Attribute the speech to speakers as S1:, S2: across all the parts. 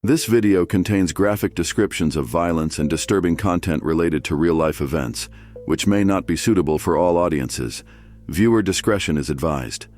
S1: This video contains graphic descriptions of violence and disturbing content related to real-life events, which may not be suitable for all audiences. Viewer discretion is advised.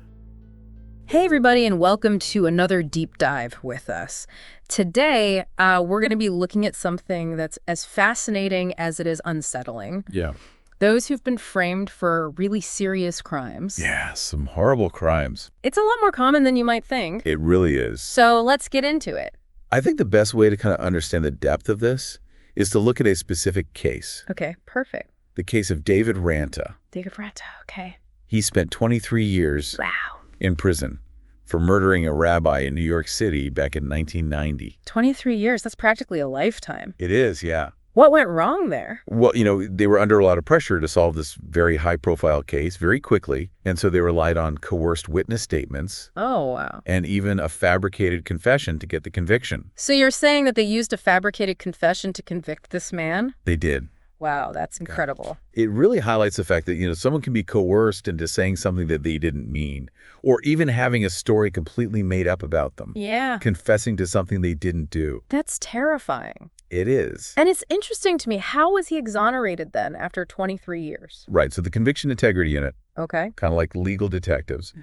S2: Hey everybody, and welcome to another deep dive with us. Today, we're going to be looking at something that's as fascinating as it is unsettling.
S3: Yeah.
S2: Those who've been framed for really serious crimes.
S3: Yeah, some horrible crimes.
S2: It's a lot more common than you might think.
S3: It really is.
S2: So let's get into it.
S3: I think the best way to kind of understand the depth of this is to look at a specific case.
S2: Okay, perfect.
S3: The case of David Ranta.
S2: David Ranta, okay.
S3: He spent 23 years
S2: Wow.
S3: in prison for murdering a rabbi in New York City back in 1990.
S2: 23 years, that's practically a lifetime.
S3: It is, yeah.
S2: What went wrong there?
S3: Well, they were under a lot of pressure to solve this very high-profile case very quickly, and so they relied on coerced witness statements.
S2: Oh, wow.
S3: And even a fabricated confession to get the conviction.
S2: So you're saying that they used a fabricated confession to convict this man?
S3: They did.
S2: Wow, that's incredible.
S3: It really highlights the fact that, someone can be coerced into saying something that they didn't mean, or even having a story completely made up about them.
S2: Yeah.
S3: Confessing to something they didn't do.
S2: That's terrifying.
S3: It is.
S2: And it's interesting to me, how was he exonerated then after 23 years?
S3: Right, so the Conviction Integrity Unit,
S2: Okay.
S3: kind of like legal detectives,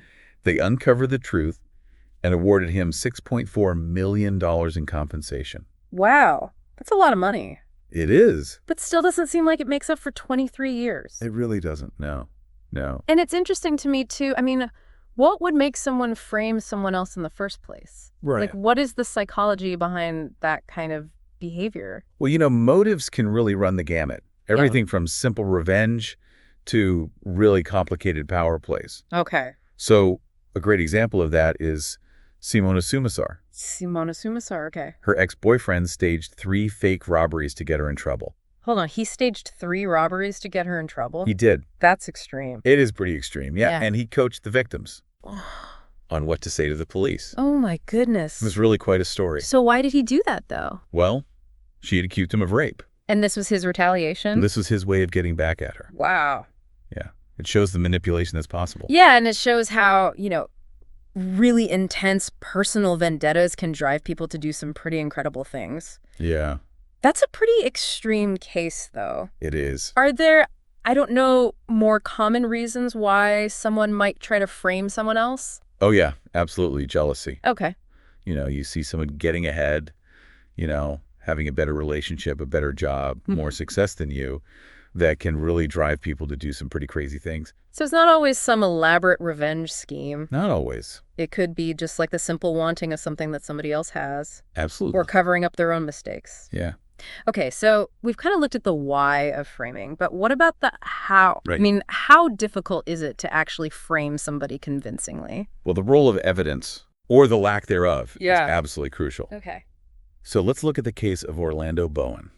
S3: they uncovered the truth and awarded him $6.4 million in compensation.
S2: Wow, that's a lot of money.
S3: It is.
S2: But still doesn't seem like it makes up for 23 years.
S3: It really doesn't, no.
S2: And it's interesting to me, too. I mean, what would make someone frame someone else in the first place?
S3: Right.
S2: Like, what is the psychology behind that kind of behavior?
S3: Well, motives can really run the gamut. Everything from simple revenge to really complicated power plays.
S2: Okay.
S3: So a great example of that is Simona Sumisar.
S2: Simona Sumisar, okay.
S3: Her ex-boyfriend staged 3 fake robberies to get her in trouble.
S2: Hold on, he staged 3 robberies to get her in trouble?
S3: He did.
S2: That's extreme.
S3: It is pretty extreme, yeah.
S2: Yeah.
S3: And he coached the victims on what to say to the police.
S2: Oh my goodness.
S3: It was really quite a story.
S2: So why did he do that, though?
S3: Well, she had accused him of rape.
S2: And this was his retaliation?
S3: This was his way of getting back at her.
S2: Wow.
S3: Yeah. It shows the manipulation that's possible.
S2: Yeah, and it shows how, really intense personal vendettas can drive people to do some pretty incredible things.
S3: Yeah.
S2: That's a pretty extreme case, though.
S3: It is.
S2: Are there, I don't know, more common reasons why someone might try to frame someone else?
S3: Oh, yeah. Absolutely. Jealousy.
S2: Okay.
S3: You see someone getting ahead, having a better relationship, a better job, more success than you, that can really drive people to do some pretty crazy things.
S2: So it's not always some elaborate revenge scheme.
S3: Not always.
S2: It could be just like the simple wanting of something that somebody else has.
S3: Absolutely.
S2: Or covering up their own mistakes.
S3: Yeah.
S2: Okay, so we've kind of looked at the why of framing, but what about the how?
S3: Right.
S2: I mean, how difficult is it to actually frame somebody convincingly?
S3: Well, the role of evidence, or the lack thereof,
S2: Yeah.
S3: is absolutely crucial.
S2: Okay.
S3: So let's look at the case of Orlando Bowen.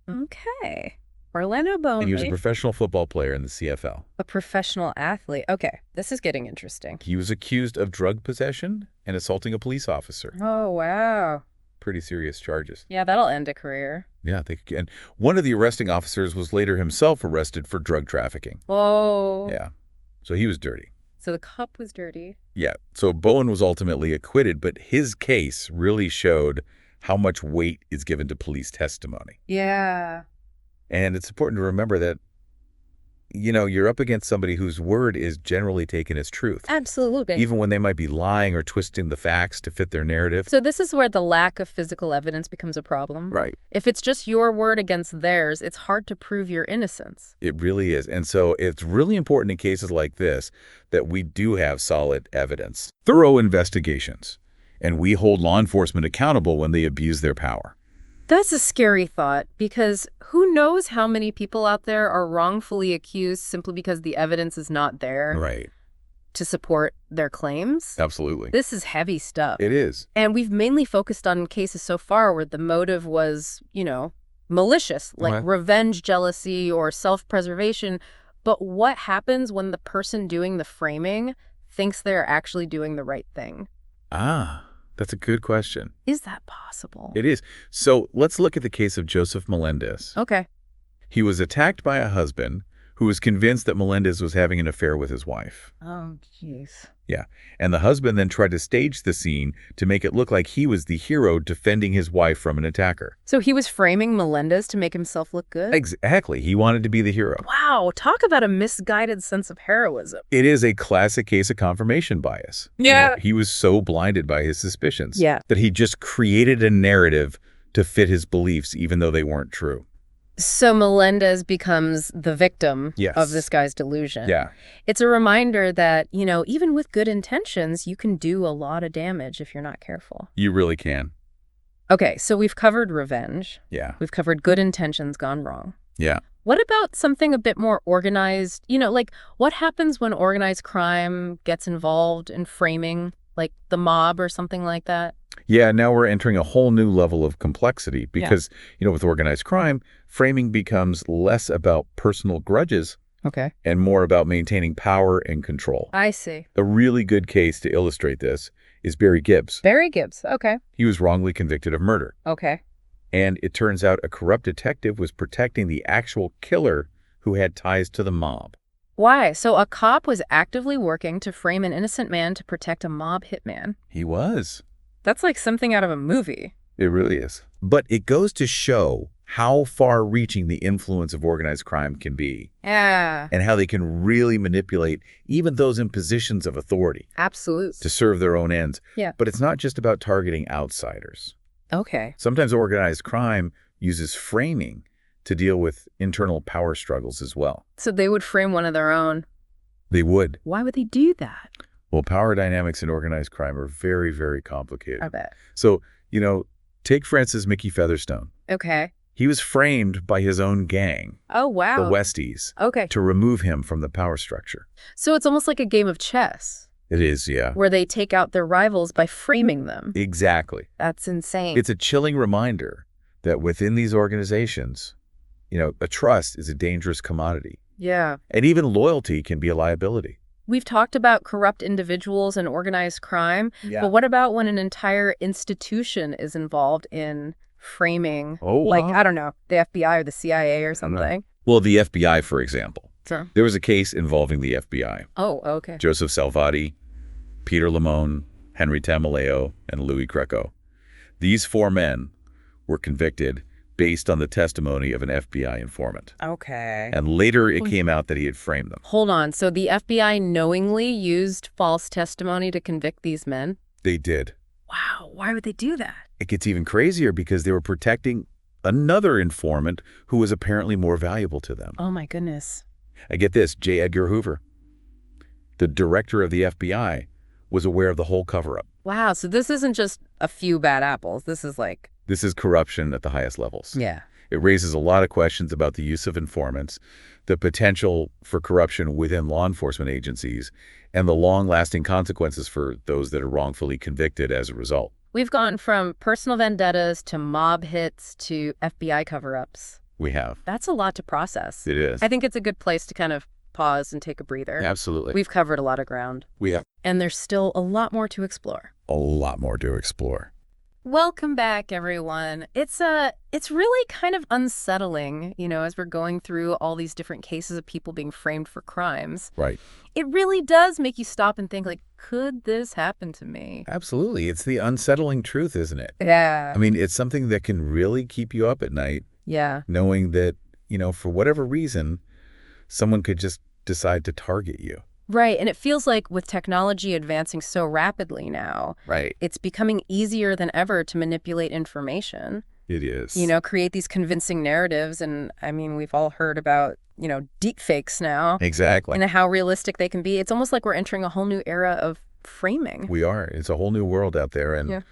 S2: Okay. Orlando Bowen,
S3: And he was a professional football player in the CFL.
S2: a professional athlete. Okay, this is getting interesting.
S3: He was accused of drug possession and assaulting a police officer.
S2: Oh, wow.
S3: Pretty serious charges.
S2: Yeah, that'll end a career.
S3: Yeah, and one of the arresting officers was later himself arrested for drug trafficking.
S2: Whoa.
S3: Yeah. So he was dirty.
S2: So the cup was dirty.
S3: Yeah. So Bowen was ultimately acquitted, but his case really showed how much weight is given to police testimony.
S2: Yeah.
S3: And it's important to remember that, you're up against somebody whose word is generally taken as truth.
S2: Absolutely.
S3: Even when they might be lying or twisting the facts to fit their narrative.
S2: So this is where the lack of physical evidence becomes a problem.
S3: Right.
S2: If it's just your word against theirs, it's hard to prove your innocence.
S3: It really is. And so it's really important in cases like this that we do have solid evidence, thorough investigations, and we hold law enforcement accountable when they abuse their power.
S2: That's a scary thought, because who knows how many people out there are wrongfully accused simply because the evidence is not there
S3: Right.
S2: to support their claims?
S3: Absolutely.
S2: This is heavy stuff.
S3: It is.
S2: And we've mainly focused on cases so far where the motive was, malicious, like
S3: Okay.
S2: revenge, jealousy, or self-preservation. But what happens when the person doing the framing thinks they're actually doing the right thing?
S3: That's a good question.
S2: Is that possible?
S3: It is. So let's look at the case of Joseph Melendez.
S2: Okay.
S3: He was attacked by a husband who was convinced that Melendez was having an affair with his wife.
S2: Oh, jeez.
S3: Yeah. And the husband then tried to stage the scene to make it look like he was the hero defending his wife from an attacker.
S2: So he was framing Melendez to make himself look good?
S3: Exactly. He wanted to be the hero.
S2: Wow, talk about a misguided sense of heroism.
S3: It is a classic case of confirmation bias.
S2: Yeah.
S3: He was so blinded by his suspicions
S2: that
S3: he just created a narrative to fit his beliefs, even though they weren't true.
S2: So Melendez becomes the victim
S3: Yes.
S2: of this guy's delusion.
S3: Yeah.
S2: It's a reminder that, even with good intentions, you can do a lot of damage if you're not careful.
S3: You really can.
S2: Okay, so we've covered revenge.
S3: Yeah.
S2: We've covered good intentions gone wrong.
S3: Yeah.
S2: What about something a bit more organized? Like what happens when organized crime gets involved in framing, like the mob or something like that?
S3: Yeah, now we're entering a whole new level of complexity because, with organized crime, framing becomes less about personal grudges
S2: Okay.
S3: and more about maintaining power and control.
S2: I see.
S3: A really good case to illustrate this is Barry Gibbs.
S2: Barry Gibbs. Okay.
S3: He was wrongly convicted of murder.
S2: Okay.
S3: And it turns out a corrupt detective was protecting the actual killer who had ties to the mob.
S2: Why? So a cop was actively working to frame an innocent man to protect a mob hitman.
S3: He was.
S2: That's like something out of a movie.
S3: It really is. But it goes to show how far-reaching the influence of organized crime can be.
S2: Yeah.
S3: And how they can really manipulate even those in positions of authority
S2: Absolutely.
S3: to serve their own ends.
S2: Yeah.
S3: But it's not just about targeting outsiders.
S2: Okay.
S3: Sometimes organized crime uses framing to deal with internal power struggles as well.
S2: So they would frame one of their own.
S3: They would.
S2: Why would they do that?
S3: Well, power dynamics in organized crime are very, very complicated.
S2: I bet.
S3: So, take Francis Mickey Featherstone.
S2: Okay.
S3: He was framed by his own gang,
S2: Oh, wow.
S3: the Westies,
S2: Okay.
S3: to remove him from the power structure.
S2: So it's almost like a game of chess
S3: It is, yeah.
S2: where they take out their rivals by framing them.
S3: Exactly.
S2: That's insane.
S3: It's a chilling reminder that within these organizations, a trust is a dangerous commodity.
S2: Yeah.
S3: And even loyalty can be a liability.
S2: We've talked about corrupt individuals and organized crime, but what about when an entire institution is involved in framing, I don't know, the FBI or the CIA or something?
S3: Well, the FBI, for example.
S2: Sure.
S3: There was a case involving the FBI.
S2: Oh, okay.
S3: Joseph Salvati, Peter Limon, Henry Tamaleo, and Louis Greco. These 4 men were convicted based on the testimony of an FBI informant.
S2: Okay.
S3: And later it came out that he had framed them.
S2: Hold on. So the FBI knowingly used false testimony to convict these men?
S3: They did.
S2: Wow. Why would they do that?
S3: It gets even crazier because they were protecting another informant who was apparently more valuable to them.
S2: Oh, my goodness.
S3: I get this, J. Edgar Hoover, the director of the FBI, was aware of the whole cover-up.
S2: Wow. So this isn't just a few bad apples. This is
S3: corruption at the highest levels.
S2: Yeah.
S3: It raises a lot of questions about the use of informants, the potential for corruption within law enforcement agencies, and the long-lasting consequences for those that are wrongfully convicted as a result.
S2: We've gone from personal vendettas to mob hits to FBI cover-ups.
S3: We have.
S2: That's a lot to process.
S3: It is.
S2: I think it's a good place to kind of pause and take a breather.
S3: Absolutely.
S2: We've covered a lot of ground.
S3: We have
S2: And there's still a lot more to explore.
S3: a lot more to explore.
S2: Welcome back, everyone. It's really kind of unsettling, as we're going through all these different cases of people being framed for crimes.
S3: Right.
S2: It really does make you stop and think, like, could this happen to me?
S3: Absolutely. It's the unsettling truth, isn't it?
S2: Yeah.
S3: I mean, it's something that can really keep you up at night,
S2: Yeah.
S3: knowing that, for whatever reason, someone could just decide to target you.
S2: Right. And it feels like with technology advancing so rapidly now,
S3: Right.
S2: it's becoming easier than ever to manipulate information,
S3: It is.
S2: create these convincing narratives. And I mean, we've all heard about, deep fakes now
S3: Exactly.
S2: and how realistic they can be. It's almost like we're entering a whole new era of framing.
S3: We are. It's a whole new world out there. And,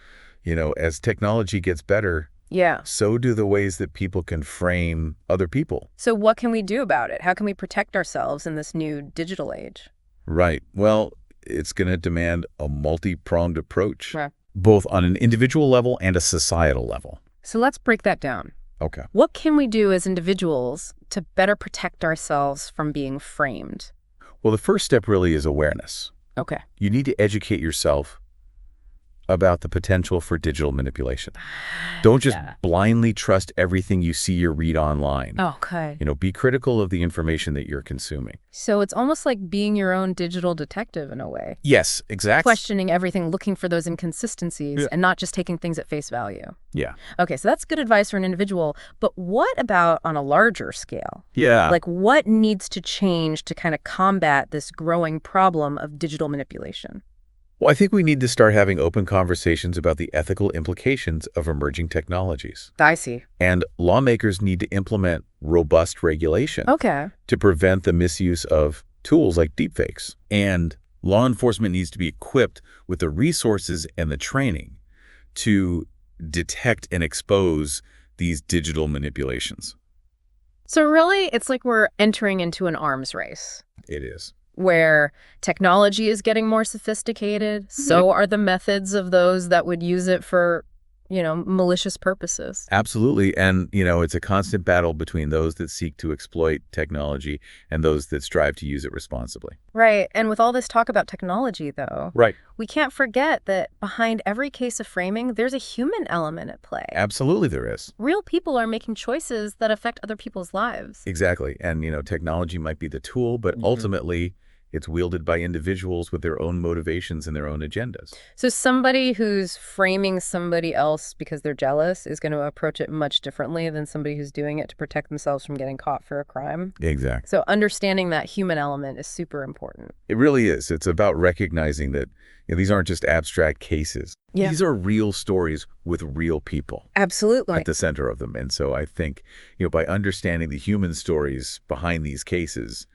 S3: as technology gets better,
S2: Yeah.
S3: so do the ways that people can frame other people.
S2: So what can we do about it? How can we protect ourselves in this new digital age?
S3: Right. Well, it's going to demand a multi-pronged approach,
S2: Right.
S3: both on an individual level and a societal level.
S2: So let's break that down.
S3: Okay.
S2: What can we do as individuals to better protect ourselves from being framed?
S3: Well, the first step really is awareness.
S2: Okay.
S3: You need to educate yourself about the potential for digital manipulation. Don't just blindly trust everything you see or read online.
S2: Okay.
S3: Be critical of the information that you're consuming.
S2: So it's almost like being your own digital detective in a way.
S3: Yes, exactly.
S2: Questioning everything, looking for those inconsistencies, and not just taking things at face value.
S3: Yeah.
S2: Okay, so that's good advice for an individual. But what about on a larger scale?
S3: Yeah.
S2: Like, what needs to change to kind of combat this growing problem of digital manipulation?
S3: Well, I think we need to start having open conversations about the ethical implications of emerging technologies.
S2: I see.
S3: And lawmakers need to implement robust regulation to prevent the misuse of tools like deepfakes. And law enforcement needs to be equipped with the resources and the training to detect and expose these digital manipulations.
S2: So really, it's like we're entering into an arms race.
S3: It is.
S2: Where technology is getting more sophisticated, so are the methods of those that would use it for, malicious purposes.
S3: Absolutely. And, it's a constant battle between those that seek to exploit technology and those that strive to use it responsibly.
S2: Right. And with all this talk about technology, though, we can't forget that behind every case of framing, there's a human element at play.
S3: Absolutely there is.
S2: Real people are making choices that affect other people's lives.
S3: Exactly. And, technology might be the tool, but ultimately it's wielded by individuals with their own motivations and their own agendas.
S2: So somebody who's framing somebody else because they're jealous is going to approach it much differently than somebody who's doing it to protect themselves from getting caught for a crime.
S3: Exactly.
S2: So understanding that human element is super important.
S3: It really is. It's about recognizing that these aren't just abstract cases.
S2: Yeah.
S3: These are real stories with real people.
S2: Absolutely.
S3: At the center of them. And so I think, by understanding the human stories behind these cases,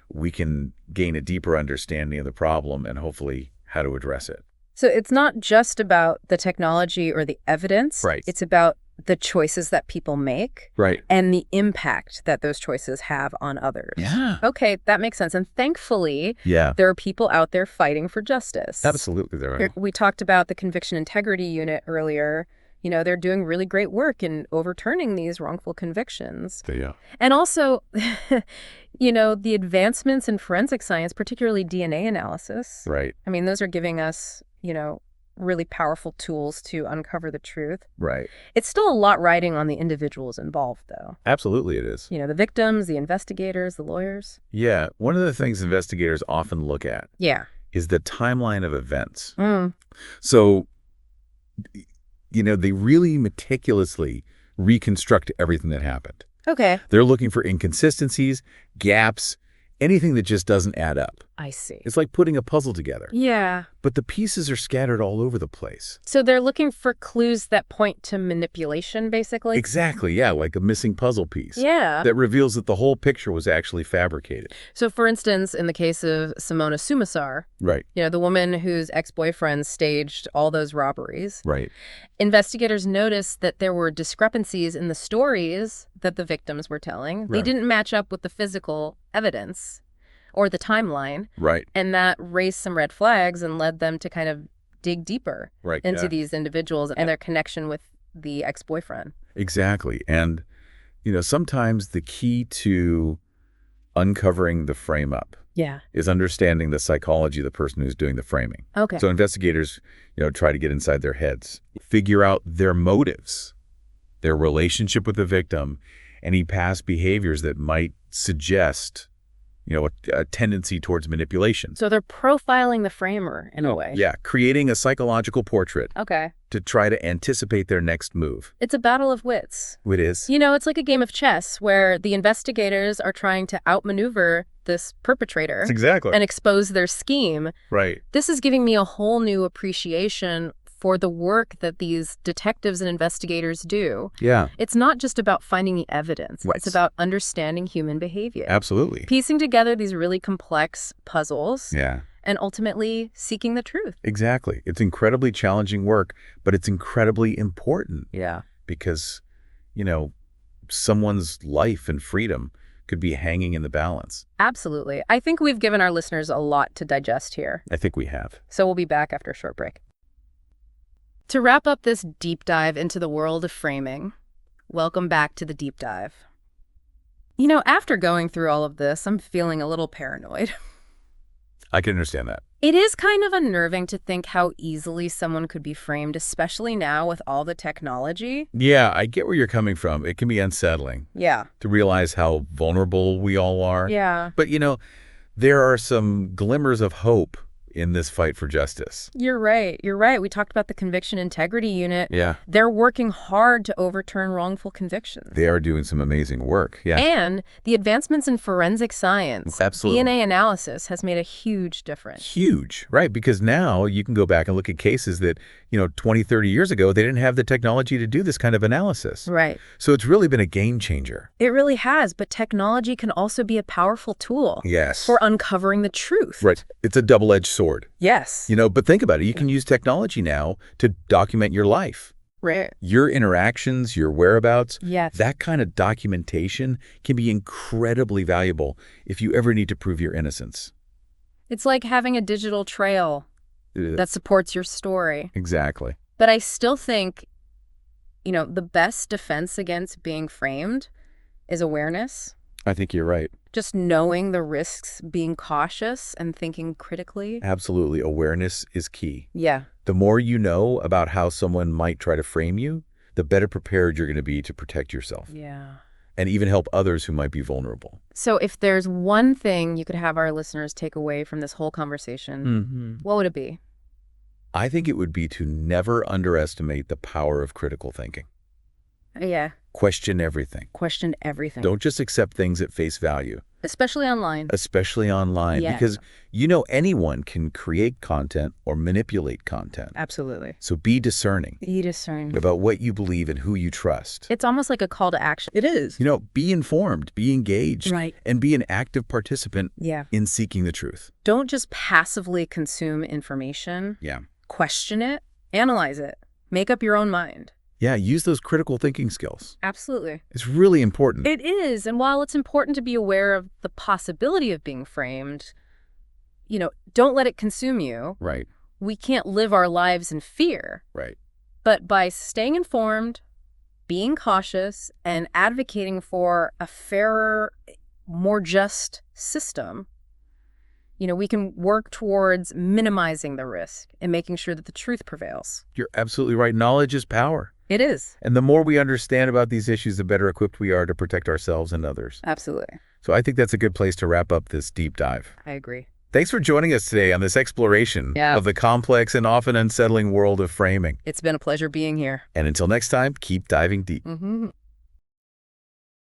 S3: we can gain a deeper understanding of the problem and hopefully how to address it.
S2: So it's not just about the technology or the evidence.
S3: Right.
S2: It's about the choices that people make.
S3: Right.
S2: And the impact that those choices have on others.
S3: Yeah.
S2: Okay, that makes sense. And thankfully, there are people out there fighting for justice.
S3: Absolutely, there are.
S2: We talked about the Conviction Integrity Unit earlier. They're doing really great work in overturning these wrongful convictions.
S3: Yeah.
S2: And also, the advancements in forensic science, particularly DNA analysis.
S3: Right.
S2: I mean, those are giving us, really powerful tools to uncover the truth.
S3: Right.
S2: It's still a lot riding on the individuals involved, though.
S3: Absolutely it is.
S2: The victims, the investigators, the lawyers.
S3: Yeah. One of the things investigators often look at is the timeline of events. So they really meticulously reconstruct everything that happened.
S2: Okay.
S3: They're looking for inconsistencies, gaps, anything that just doesn't add up.
S2: I see.
S3: It's like putting a puzzle together.
S2: Yeah.
S3: But the pieces are scattered all over the place.
S2: So they're looking for clues that point to manipulation, basically?
S3: Exactly, yeah, like a missing puzzle piece.
S2: Yeah.
S3: That reveals that the whole picture was actually fabricated.
S2: So, for instance, in the case of Simona Sumasar,
S3: Right.
S2: The woman whose ex-boyfriend staged all those robberies.
S3: Right.
S2: Investigators noticed that there were discrepancies in the stories that the victims were telling. They didn't match up with the physical evidence or the timeline.
S3: Right.
S2: And that raised some red flags and led them to kind of dig deeper into these individuals and their connection with the ex-boyfriend.
S3: Exactly. And, sometimes the key to uncovering the frame-up is understanding the psychology of the person who's doing the framing.
S2: Okay.
S3: So investigators, try to get inside their heads, figure out their motives, their relationship with the victim, any past behaviors that might suggest a tendency towards manipulation.
S2: So they're profiling the framer in a way.
S3: Yeah, creating a psychological portrait to try to anticipate their next move.
S2: It's a battle of wits.
S3: It is.
S2: It's like a game of chess where the investigators are trying to outmaneuver this perpetrator and expose their scheme.
S3: Right.
S2: This is giving me a whole new appreciation for the work that these detectives and investigators do.
S3: Yeah.
S2: It's not just about finding the evidence. Right. It's about understanding human behavior.
S3: Absolutely.
S2: Piecing together these really complex puzzles.
S3: Yeah.
S2: And ultimately seeking the truth.
S3: Exactly. It's incredibly challenging work, but it's incredibly important.
S2: Yeah.
S3: Because, someone's life and freedom could be hanging in the balance.
S2: Absolutely. I think we've given our listeners a lot to digest here.
S3: I think we have.
S2: So we'll be back after a short break. To wrap up this deep dive into the world of framing, welcome back to the deep dive. After going through all of this, I'm feeling a little paranoid.
S3: I can understand that.
S2: It is kind of unnerving to think how easily someone could be framed, especially now with all the technology.
S3: Yeah, I get where you're coming from. It can be unsettling.
S2: Yeah.
S3: To realize how vulnerable we all are.
S2: Yeah.
S3: But, there are some glimmers of hope in this fight for justice.
S2: You're right. You're right. We talked about the Conviction Integrity Unit.
S3: Yeah.
S2: They're working hard to overturn wrongful convictions.
S3: They are doing some amazing work. Yeah.
S2: And the advancements in forensic science,
S3: Absolutely.
S2: DNA analysis has made a huge difference.
S3: Huge, right? Because now you can go back and look at cases that, 20, 30 years ago, they didn't have the technology to do this kind of analysis.
S2: Right.
S3: So it's really been a game changer.
S2: It really has, but technology can also be a powerful tool.
S3: Yes.
S2: For uncovering the truth.
S3: Right. It's a double-edged sword.
S2: Yes.
S3: But think about it. You can use technology now to document your life.
S2: Right.
S3: Your interactions, your whereabouts.
S2: Yes.
S3: That kind of documentation can be incredibly valuable if you ever need to prove your innocence.
S2: It's like having a digital trail that supports your story.
S3: Exactly.
S2: But I still think, the best defense against being framed is awareness.
S3: I think you're right.
S2: Just knowing the risks, being cautious and thinking critically.
S3: Absolutely. Awareness is key.
S2: Yeah.
S3: The more you know about how someone might try to frame you, the better prepared you're going to be to protect yourself.
S2: Yeah.
S3: And even help others who might be vulnerable.
S2: So if there's one thing you could have our listeners take away from this whole conversation, what would it be?
S3: I think it would be to never underestimate the power of critical thinking.
S2: Yeah.
S3: Question everything.
S2: Question everything.
S3: Don't just accept things at face value.
S2: Especially online.
S3: Especially online.
S2: Yeah.
S3: Because, anyone can create content or manipulate content.
S2: Absolutely.
S3: So be discerning.
S2: Be discerning.
S3: About what you believe and who you trust.
S2: It's almost like a call to action. It is.
S3: Be informed, be engaged.
S2: Right.
S3: And be an active participant in seeking the truth.
S2: Don't just passively consume information.
S3: Yeah.
S2: Question it. Analyze it. Make up your own mind.
S3: Yeah, use those critical thinking skills.
S2: Absolutely.
S3: It's really important.
S2: It is. And while it's important to be aware of the possibility of being framed, don't let it consume you.
S3: Right.
S2: We can't live our lives in fear.
S3: Right.
S2: But by staying informed, being cautious, and advocating for a fairer, more just system, we can work towards minimizing the risk and making sure that the truth prevails.
S3: You're absolutely right. Knowledge is power.
S2: It is.
S3: And the more we understand about these issues, the better equipped we are to protect ourselves and others.
S2: Absolutely.
S3: So I think that's a good place to wrap up this deep dive.
S2: I agree.
S3: Thanks for joining us today on this exploration of the complex and often unsettling world of framing.
S2: It's been a pleasure being here.
S3: And until next time, keep diving deep.